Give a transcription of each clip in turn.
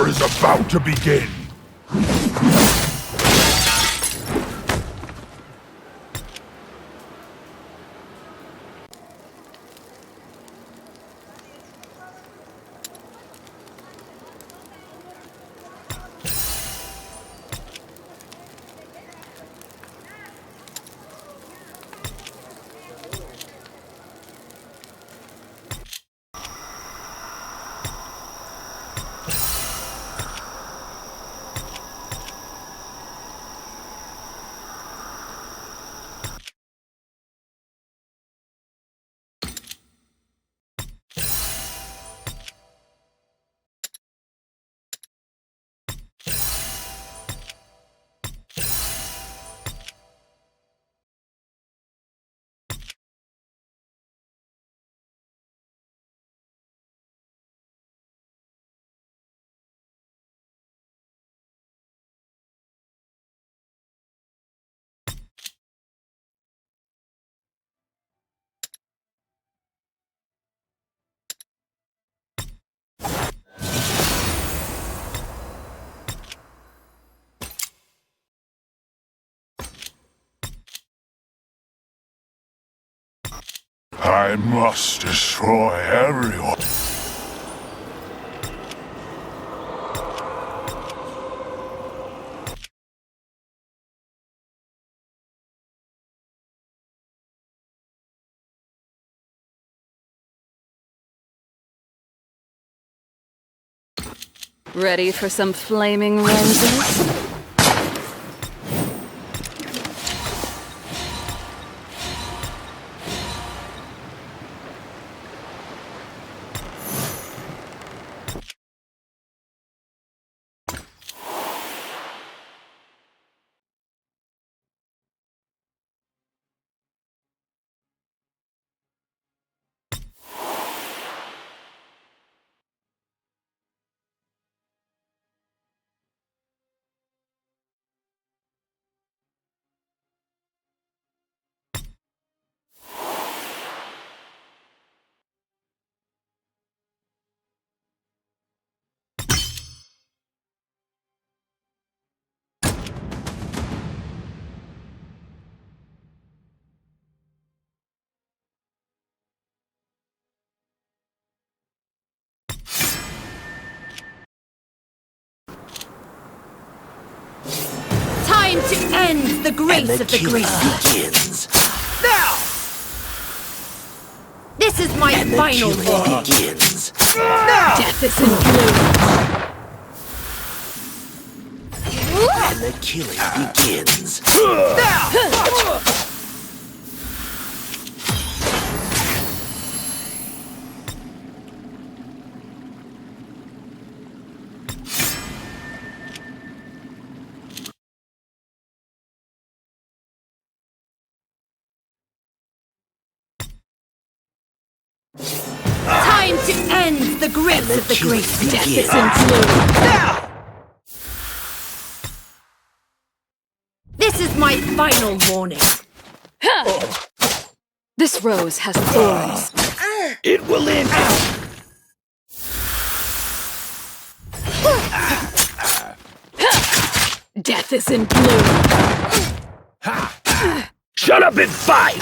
war is about to begin! I must destroy everyone. Ready for some flaming roses? Time to end the grace of the great begins. Now! This is my final war. Begins. Now! Death is in bloom. And the killing begins. Now! Time to end the grace of the great. Death is in bloom. Now! This is my final warning. This rose has thorns. It will end. Death is in bloom. Shut up and fight!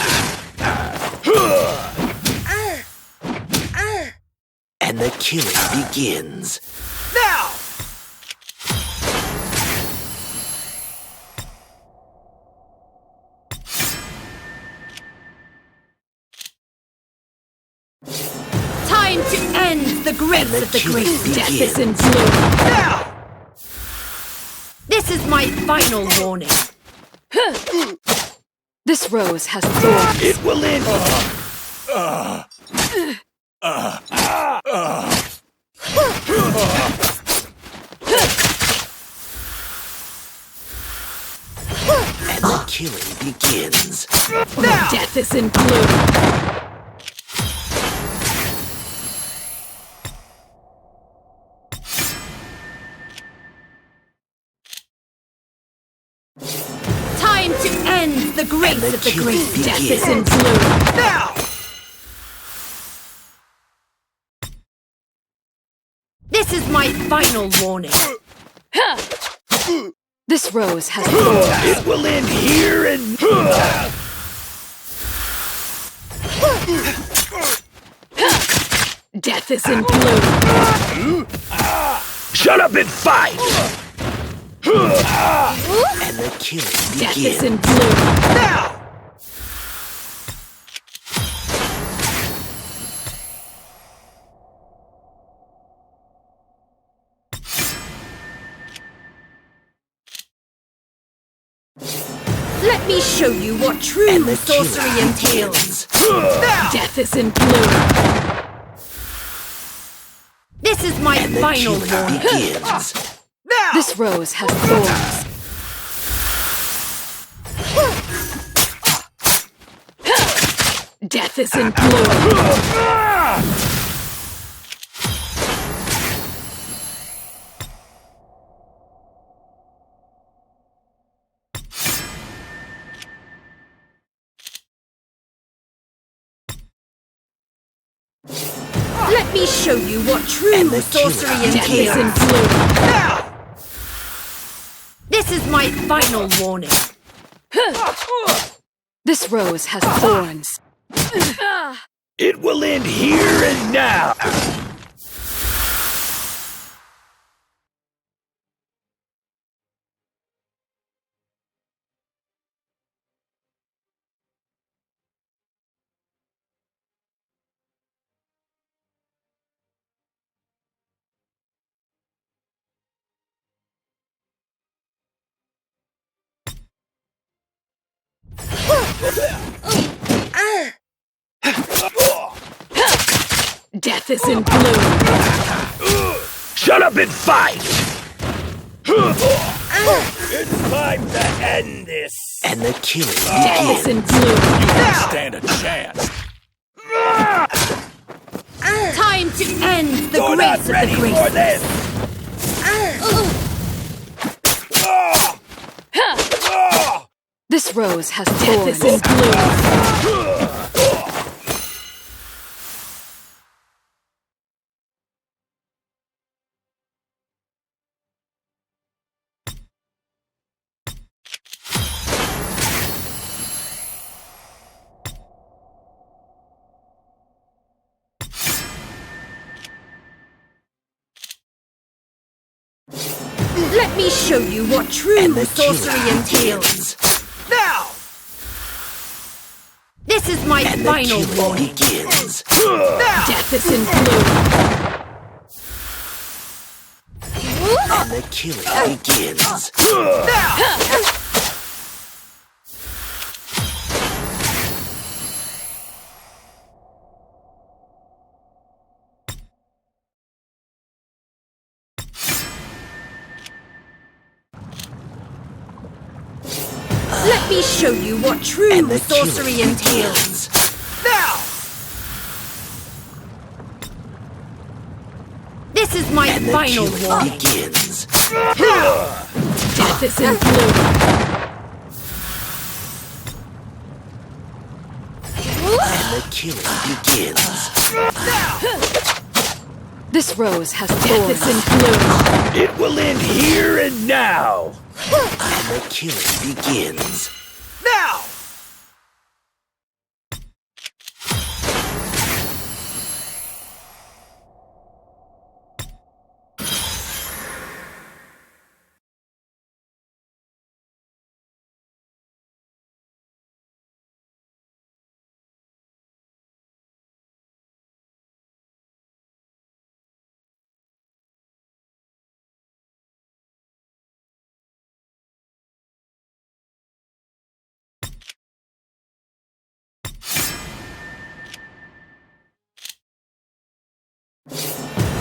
And the killing begins. Now! Time to end the grace of the great. Death is in bloom. Now! This is my final warning. This rose has thorns. It will end. And the killing begins. Now! Death is in bloom. Time to end the grace of the great. Death is in bloom. Now! This is my final warning. This rose has thorns. It will end here and... Death is in bloom. Shut up and fight! And the killing Death is begins. in bloom. Now! Let me show you what true And the sorcery killing entails. begins. Now! Death is in bloom. This is my And the final killing warning. begins. Now! This rose has thorns. Death is in bloom. Let me show you what true And the sorcery killing Death is in entails. bloom. Now! This is my final warning. This rose has thorns. It will end here and now! Death is in bloom. Shut up and fight! It's time to end this! And the killing Death is begins. in bloom. Stand a chance. Time to end the You're grace not of the ready for grace. this! This rose has thorns. Death is in bloom. Let me show you what true And the sorcery killing entails. begins. Now! This is my And the final killing warning. begins. Now! Death is in bloom. And the killing begins. Now! Let me show you what true And the sorcery killing entails. begins. Now! This is my And the final killing warning. begins. Death is in bloom. And the killing begins. This rose has thorns. Death is in bloom. It will end here and now! And the killing begins. Now!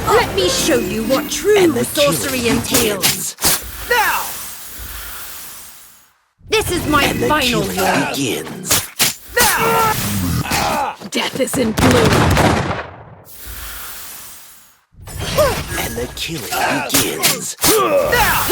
Let me show you what true And the sorcery killing entails. begins. Now! This is my And the final killing warning. begins. Now! Death is in bloom. And the killing begins. Now!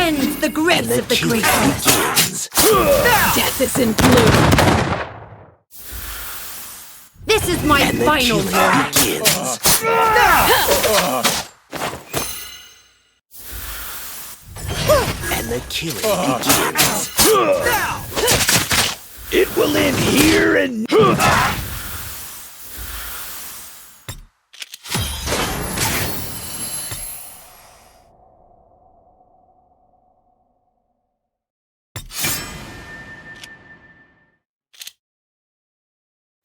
end the grace And the of the killing great. begins. Death is in bloom. This is my And the final killing warning. begins. And the killing begins. It will end here and...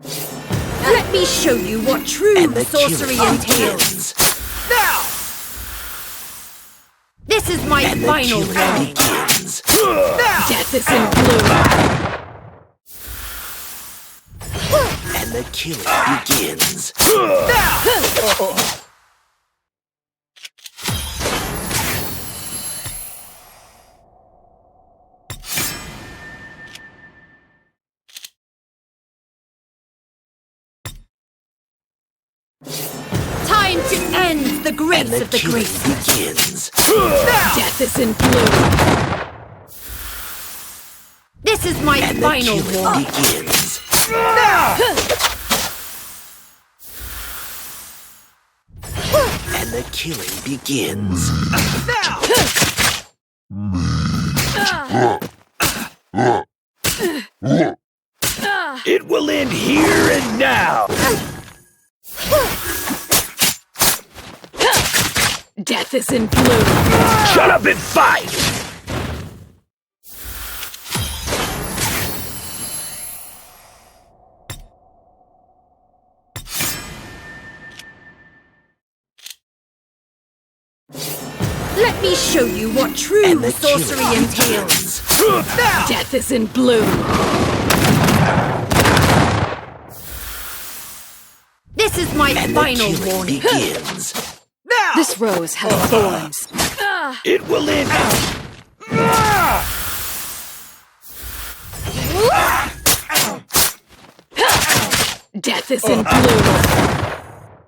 Let me show you what true And the sorcery killing entails. begins. This is my And the final killing warning. begins. Death is in bloom. And the killing begins. Time to end the And grace the of the killing great. begins. Death is in bloom. This is my And the final killing warning. begins. And the killing begins. It will end here and now. Death is in bloom. Shut up and fight! Let me show you what true And the sorcery killing entails. begins. Death is in bloom. This is my And the final killing warning. begins. This rose has thorns. It will end. Death is in bloom.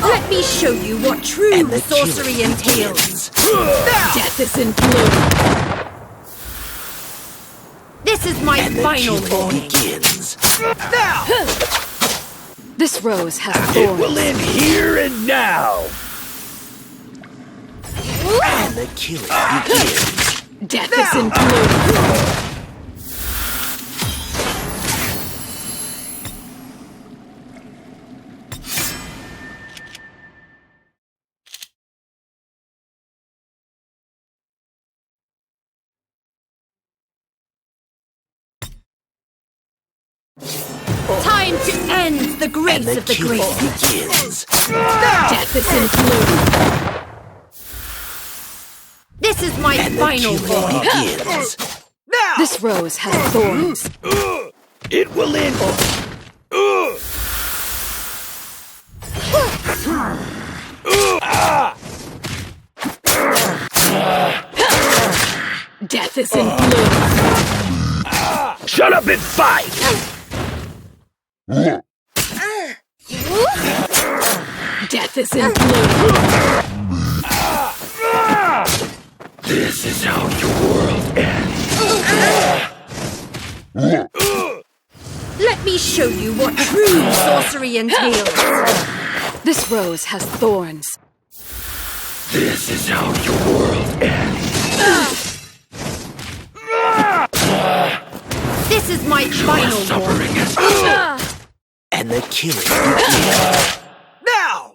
Let me show you what true And the sorcery killing entails. begins. Death is in bloom. This is my And the final killing warning. begins. This rose has It will thorns. end here and now. And the killing begins. Death is in bloom. Time to end the And grace the of the killing great. begins. Death is in bloom. This is my And the final killing warning. begins. This rose has thorns. It will end. Death is in bloom. Shut up and fight! Death is in bloom. This is how your world ends. Let me show you what true sorcery entails. This rose has thorns. This is how your world ends. This is my final warning. Suffering is and the killing begins. Now!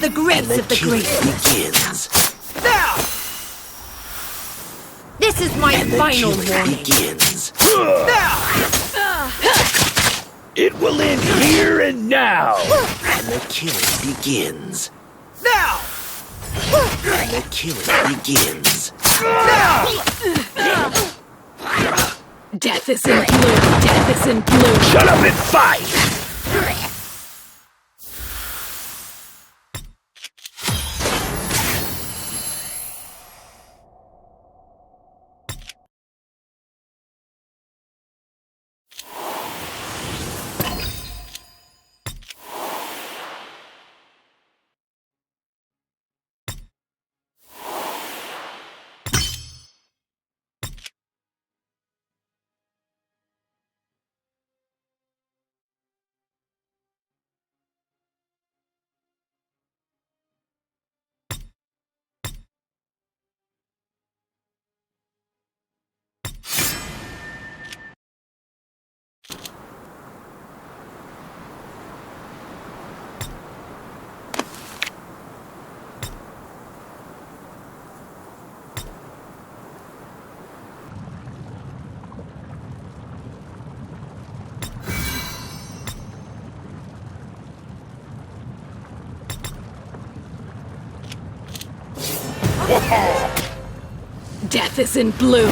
the grace And the of the killing graceless. begins. Now! This is my And the final killing warning. begins. Now! It will end here and now. And the killing begins. Now! And the killing begins. Now! Death is in bloom. Death is in bloom. Shut up and fight! Death is in bloom.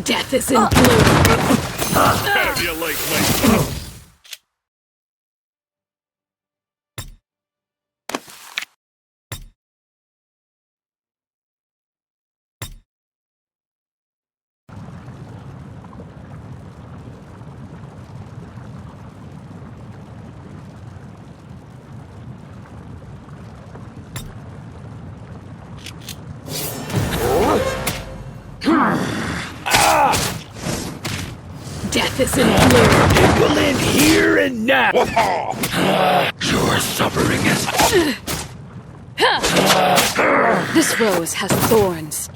Death is in bloom. How do you like my... Death is in bloom. It will end here and now. Your suffering is... This rose has thorns.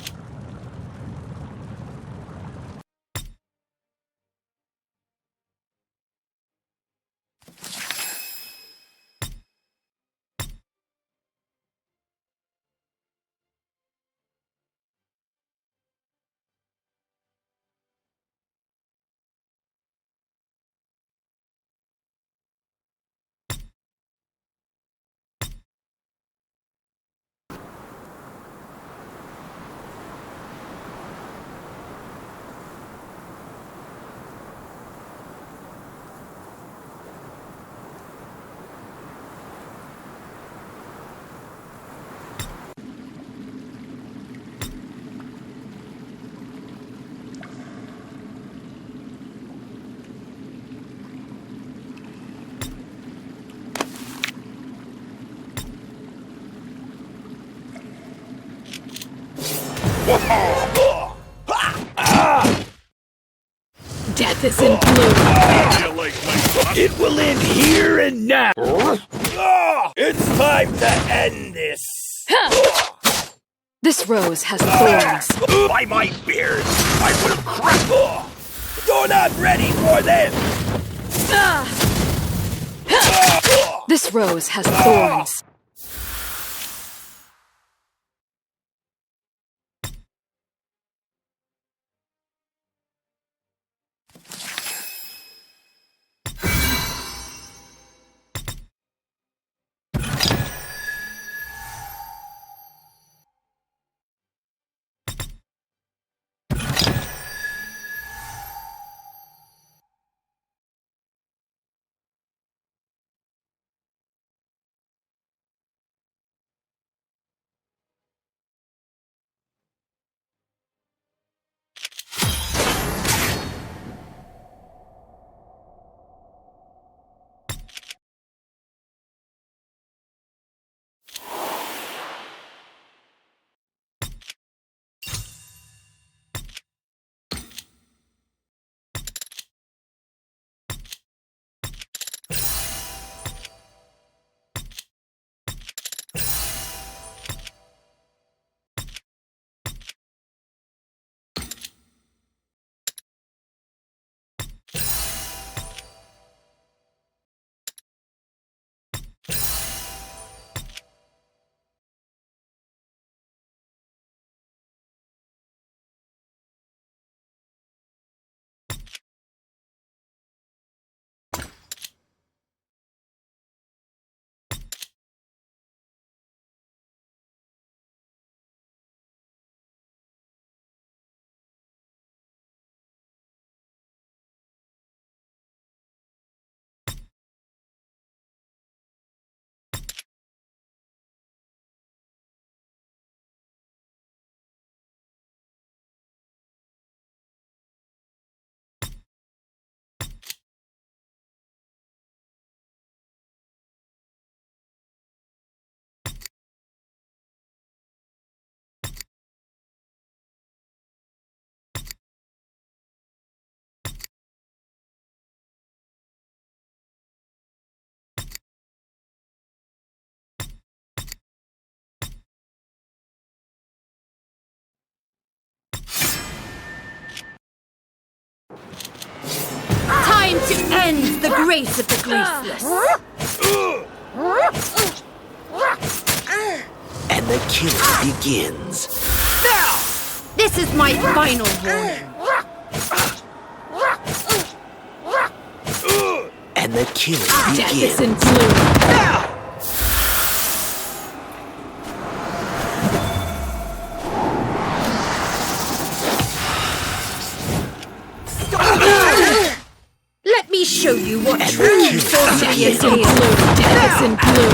Death is in bloom. How do you like my... It will end here and now. It's time to end this. This rose has thorns. By my beard, I will crush. You're not ready for this. This rose has thorns. grace of the graceless. And the killing begins. Now! This is my final warning. And the killing Death is begins. in bloom. Now! Let me show you what And true the sorcery Death is in entails. bloom. Death is in bloom.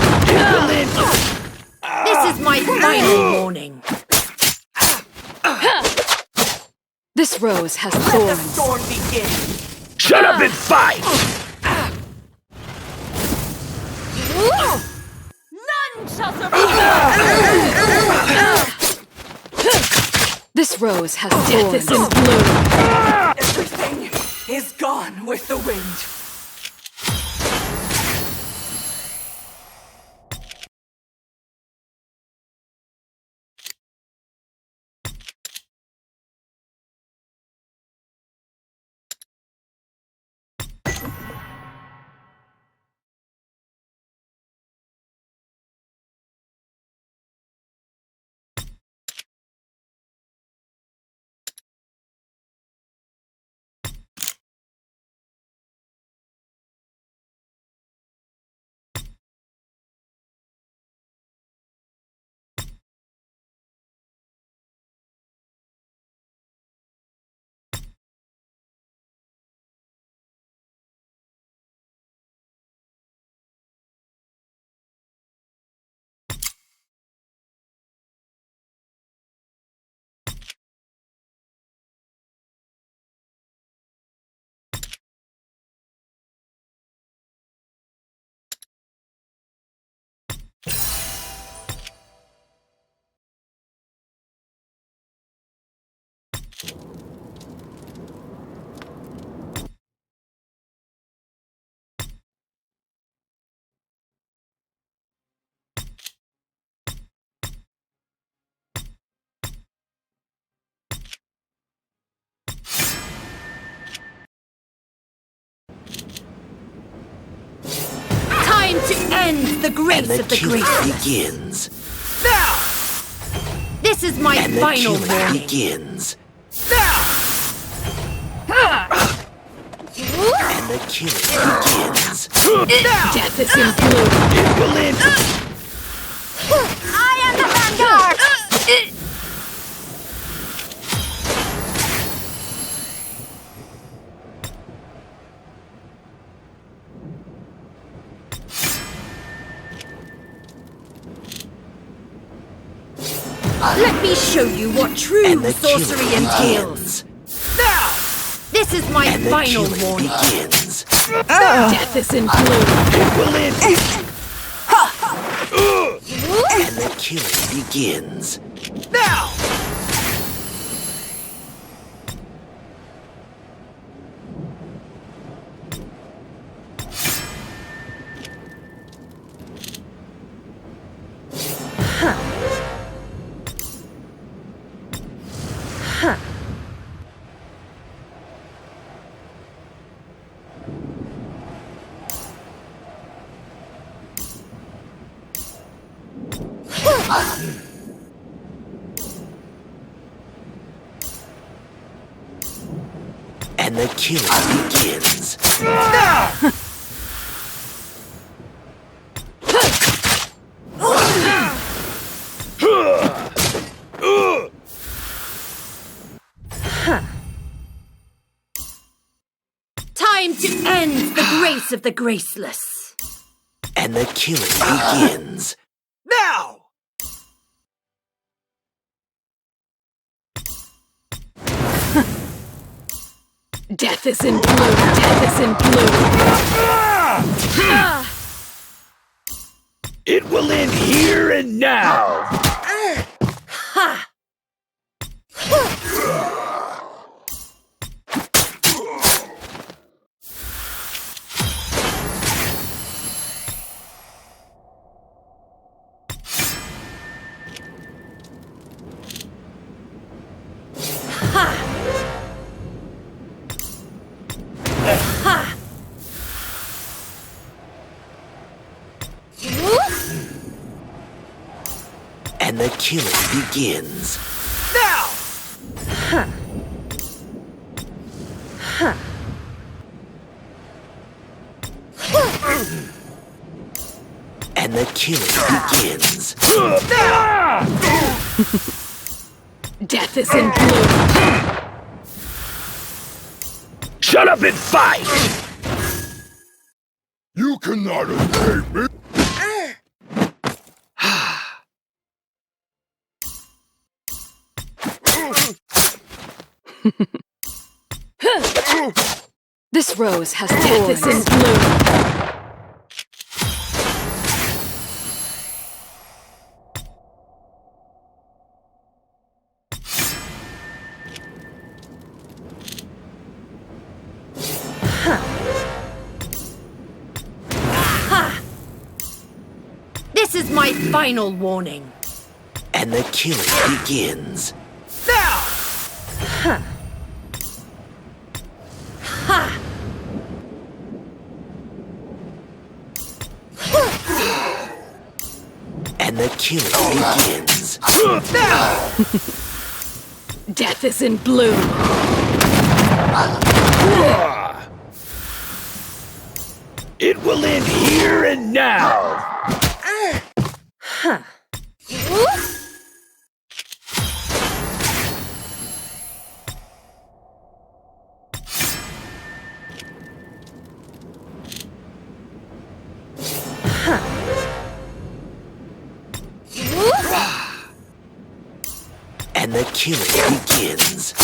This is my final warning. This rose has thorns. Storm begin. Shut up and fight! None shall survive. This rose has thorns. Death is in bloom. Everything is gone with the wind. Time to end the And grace the of the killing graceless. begins. Now! This is my And the final killing warning. begins. Now! And the killing begins. Death is in bloom. It will end. I am the vanguard! Let me show you what true And the sorcery killing entails. begins. Now! This is my And the final killing warning. begins. Death is in bloom. It will end. And the killing begins. Now! And the killing begins. Time to end the grace of the graceless. And the killing begins. Now! Death is in bloom. Death is in bloom. It will end here and now. Ha! And the killing begins. Now! And the killing begins. Death is in bloom. Shut up and fight! You cannot escape me. This rose has death is in bloom. This is my final warning. And the killing begins. Now! And the killing begins. Now! Death is in bloom. It will end here and now. And the killing begins.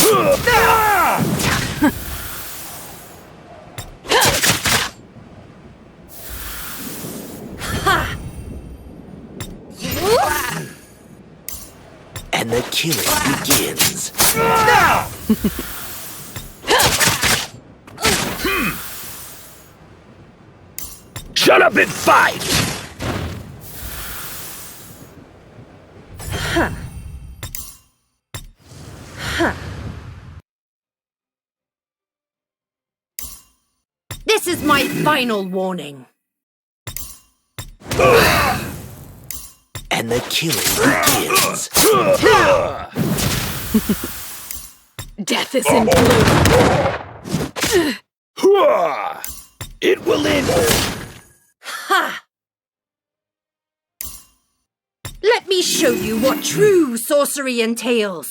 And the killing begins. Now! Shut up and fight! This is my final warning. And the killing begins. Death is in bloom. It will end. Ha! Let me show you what true sorcery entails.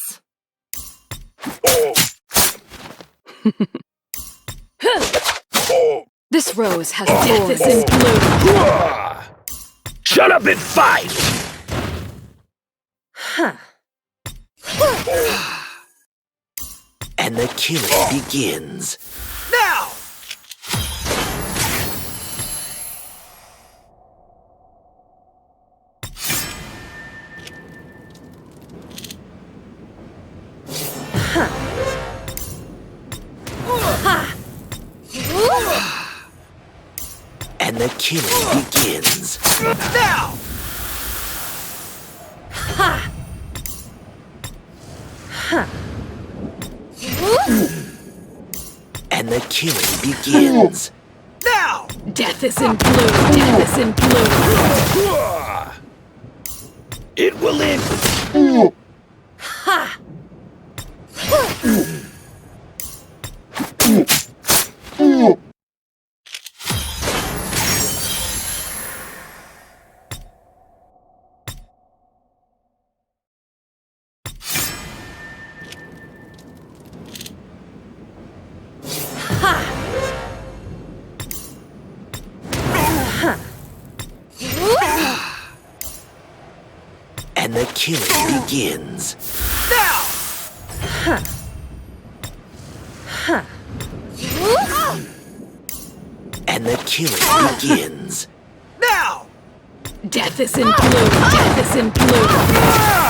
This rose has death is in bloom. Shut up and fight! And the killing begins. Now! And the killing begins. Now! And the killing begins. Now! Death is in bloom. Death is in bloom. It will end. And the killing begins. Now! And the killing begins. Now! Death is in bloom. Death is in bloom.